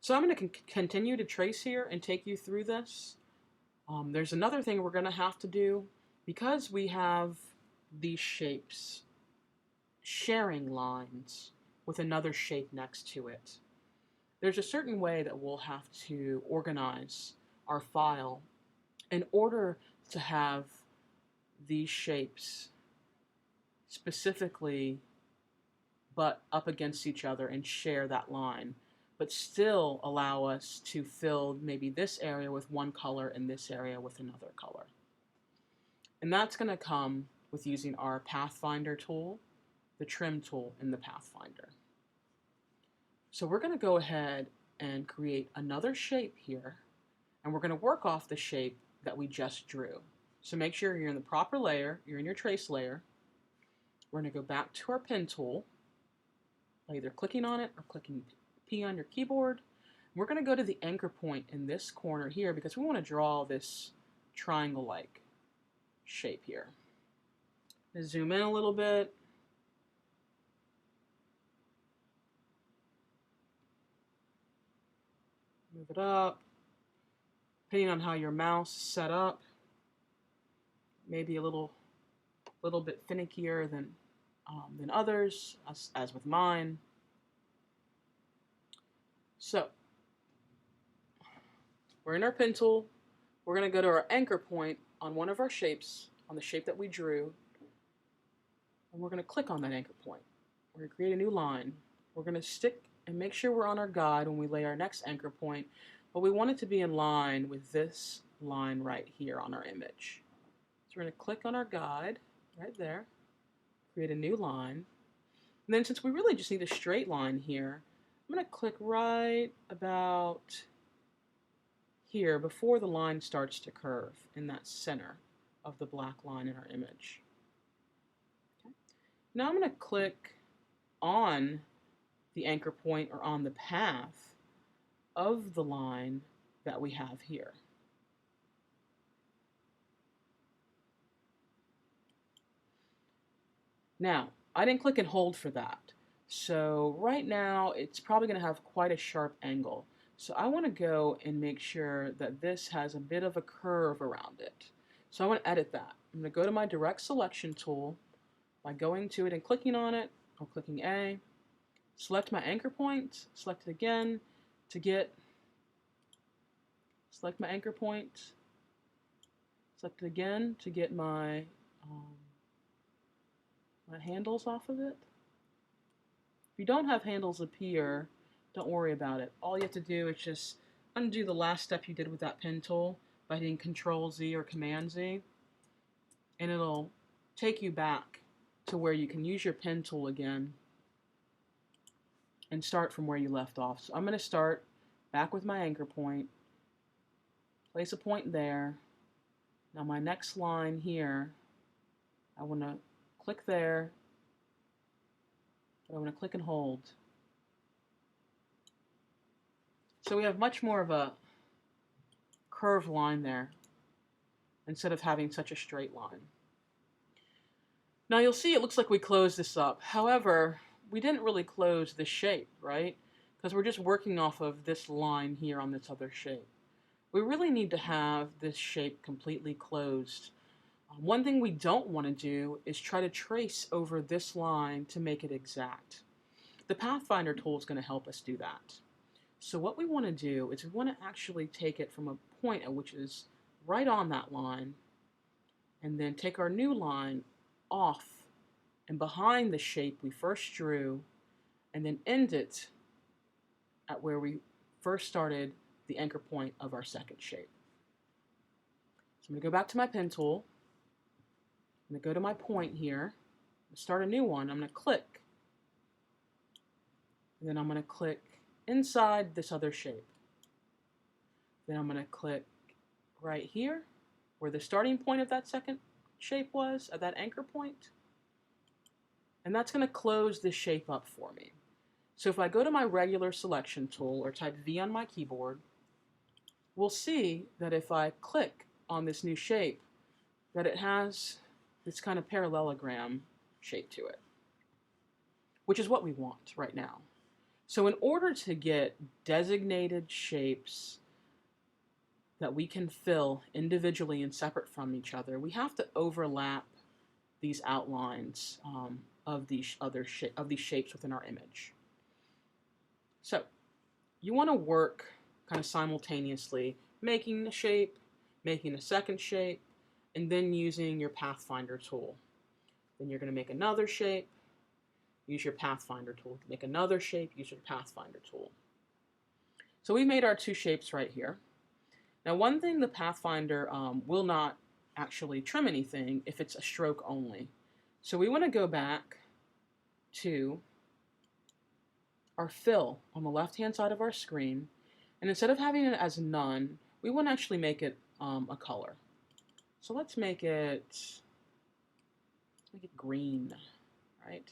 So I'm going to continue to trace here and take you through this. There's another thing we're going to have to do because we have these shapes sharing lines with another shape next to it. There's a certain way that we'll have to organize our file in order to have these shapes specifically butt up against each other and share that line, but still allow us to fill maybe this area with one color and this area with another color. And that's going to come with using our Pathfinder tool, the trim tool in the Pathfinder. So we're going to go ahead and create another shape here, and we're going to work off the shape that we just drew. So make sure you're in the proper layer, you're in your trace layer. We're going to go back to our pen tool by either clicking on it or clicking P on your keyboard. We're going to go to the anchor point in this corner here because we want to draw this triangle-like shape here. Zoom in a little bit. Move it up. Depending on how your mouse is set up, maybe a little bit finickier than others, as with mine. So we're in our pen tool. We're going to go to our anchor point on one of our shapes, on the shape that we drew, and we're going to click on that anchor point. We're going to create a new line. We're going to stick and make sure we're on our guide when we lay our next anchor point, but we want it to be in line with this line right here on our image. So we're going to click on our guide right there, create a new line, and then since we really just need a straight line here, I'm going to click right about here before the line starts to curve in that center of the black line in our image. Okay. Now I'm going to click on the anchor point or on the path of the line that we have here. Now, I didn't click and hold for that. So right now, it's probably going to have quite a sharp angle. So I want to go and make sure that this has a bit of a curve around it. So I want to edit that. I'm going to go to my direct selection tool by going to it and clicking on it, or clicking A, select my anchor point, select it again to get, select my anchor point, select it again to get my handles off of it. If you don't have handles appear, don't worry about it. All you have to do is just undo the last step you did with that pen tool by hitting Control Z or Command Z, and it'll take you back to where you can use your pen tool again and start from where you left off. So I'm going to start back with my anchor point, place a point there. Now my next line here, I want to click there, but I want to click and hold. So we have much more of a curved line there instead of having such a straight line. Now you'll see it looks like we closed this up. However, we didn't really close the shape, right? Because we're just working off of this line here on this other shape. We really need to have this shape completely closed. One thing we don't want to do is try to trace over this line to make it exact. The Pathfinder tool is going to help us do that. So what we want to do is we want to actually take it from a point at which is right on that line, and then take our new line off and behind the shape we first drew, and then end it at where we first started the anchor point of our second shape. So I'm going to go back to my pen tool. I'm going to go to my point here, start a new one. I'm going to click, and then I'm going to click inside this other shape. Then I'm going to click right here where the starting point of that second shape was, at that anchor point. And that's going to close this shape up for me. So if I go to my regular selection tool or type V on my keyboard, we'll see that if I click on this new shape, that it has this kind of parallelogram shape to it, which is what we want right now. So in order to get designated shapes that we can fill individually and separate from each other, we have to overlap these outlines of these shapes within our image. So you want to work kind of simultaneously, making a shape, making a second shape, and then using your pathfinder tool. Then you're going to make another shape, use your pathfinder tool. Make another shape, use your pathfinder tool. So we made our two shapes right here. Now one thing, the pathfinder will not actually trim anything if it's a stroke only. So we want to go back to our fill on the left hand side of our screen, and instead of having it as none, we want to actually make it a color. So let's make it green, right?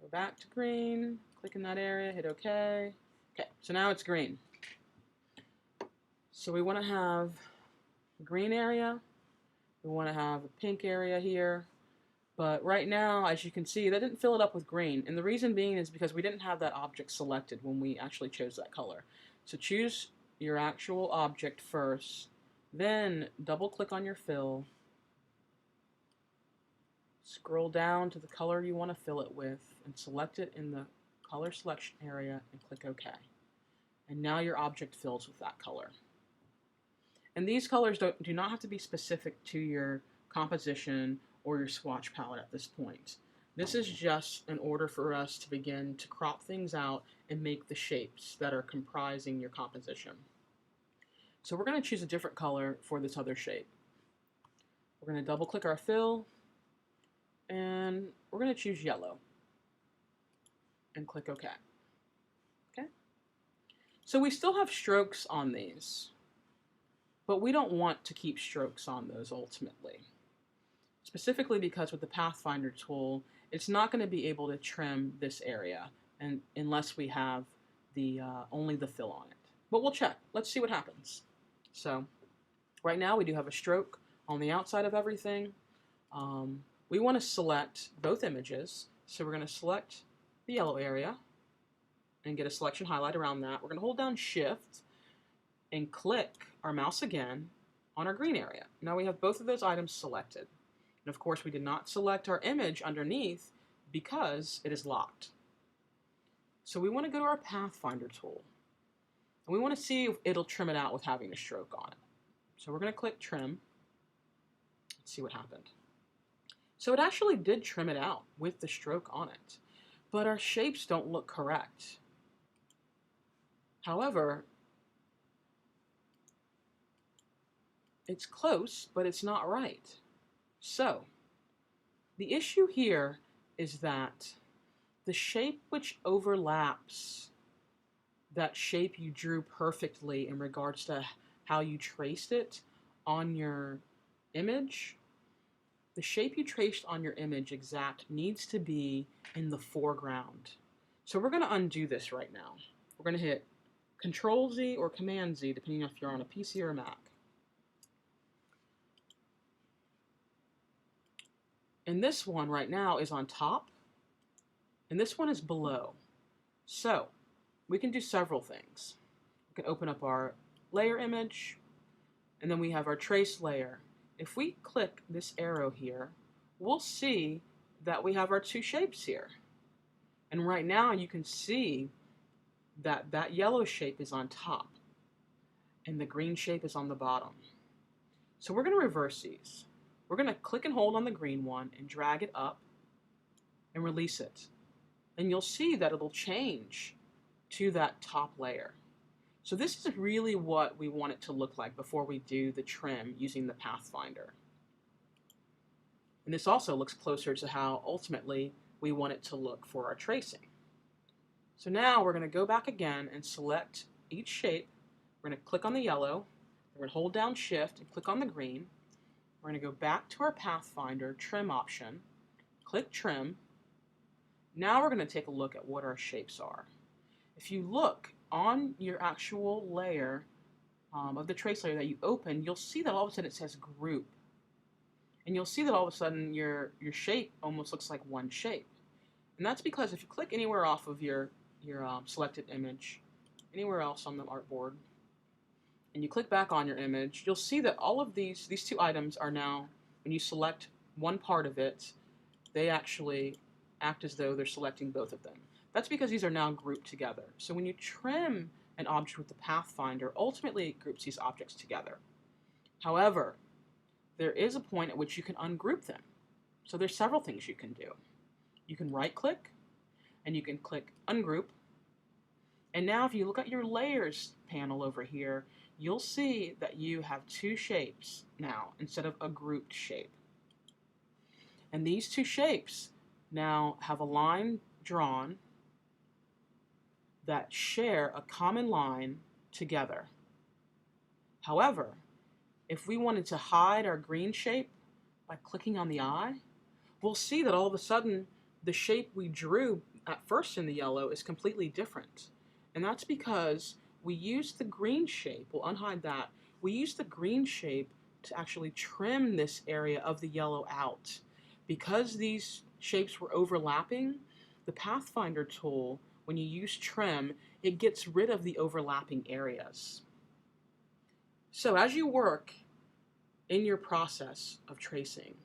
Go back to green, click in that area, hit OK. Okay, so now it's green. So we want to have a green area, we want to have a pink area here, but right now, as you can see, that didn't fill it up with green, and the reason being is because we didn't have that object selected when we actually chose that color. So choose your actual object first, then double click on your fill, scroll down to the color you want to fill it with, and select it in the color selection area and click OK. And now your object fills with that color. And these colors do not have to be specific to your composition or your swatch palette at this point. This is just in order for us to begin to crop things out and make the shapes that are comprising your composition. So we're going to choose a different color for this other shape. We're going to double click our fill, and we're going to choose yellow and click OK. Okay. So we still have strokes on these, but we don't want to keep strokes on those ultimately. Specifically because with the Pathfinder tool, it's not going to be able to trim this area unless we have only the fill on it. But we'll check. Let's see what happens. So right now we do have a stroke on the outside of everything. We want to select both images. So we're going to select the yellow area and get a selection highlight around that. We're going to hold down Shift and click our mouse again on our green area. Now we have both of those items selected. And of course we did not select our image underneath because it is locked. So we want to go to our Pathfinder tool. And we want to see if it'll trim it out with having a stroke on it. So we're going to click Trim. Let's see what happened. So it actually did trim it out with the stroke on it. But our shapes don't look correct. However, it's close, but it's not right. So, the issue here is that the shape which overlaps that shape you drew perfectly in regards to how you traced it on your image, the shape you traced on your image exact needs to be in the foreground. So we're going to undo this right now. We're going to hit Control-Z or Command-Z, depending if you're on a PC or a Mac. And this one right now is on top, and this one is below. So we can do several things. We can open up our layer image, and then we have our trace layer. If we click this arrow here, we'll see that we have our two shapes here. And right now you can see that that yellow shape is on top, and the green shape is on the bottom. So we're going to reverse these. We're going to click and hold on the green one and drag it up and release it. And you'll see that it'll change to that top layer. So this is really what we want it to look like before we do the trim using the Pathfinder. And this also looks closer to how ultimately we want it to look for our tracing. So now we're going to go back again and select each shape. We're going to click on the yellow. We're going to hold down Shift and click on the green. We're going to go back to our Pathfinder Trim option, click Trim. Now we're going to take a look at what our shapes are. If you look on your actual layer of the trace layer that you open, you'll see that all of a sudden it says Group. And you'll see that all of a sudden your shape almost looks like one shape. And that's because if you click anywhere off of your selected image, anywhere else on the artboard, and you click back on your image, you'll see that all of these two items are now, when you select one part of it, they actually act as though they're selecting both of them. That's because these are now grouped together. So when you trim an object with the pathfinder, ultimately it groups these objects together. However, there is a point at which you can ungroup them. So there's several things you can do. You can right click and you can click ungroup. And now if you look at your layers panel over here, you'll see that you have two shapes now instead of a grouped shape. And these two shapes now have a line drawn that share a common line together. However, if we wanted to hide our green shape by clicking on the eye, we'll see that all of a sudden the shape we drew at first in the yellow is completely different. And that's because we used the green shape, we'll unhide that, we used the green shape to actually trim this area of the yellow out. Because these shapes were overlapping, the Pathfinder tool, when you use trim, it gets rid of the overlapping areas. So as you work in your process of tracing,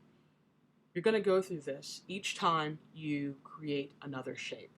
you're going to go through this each time you create another shape.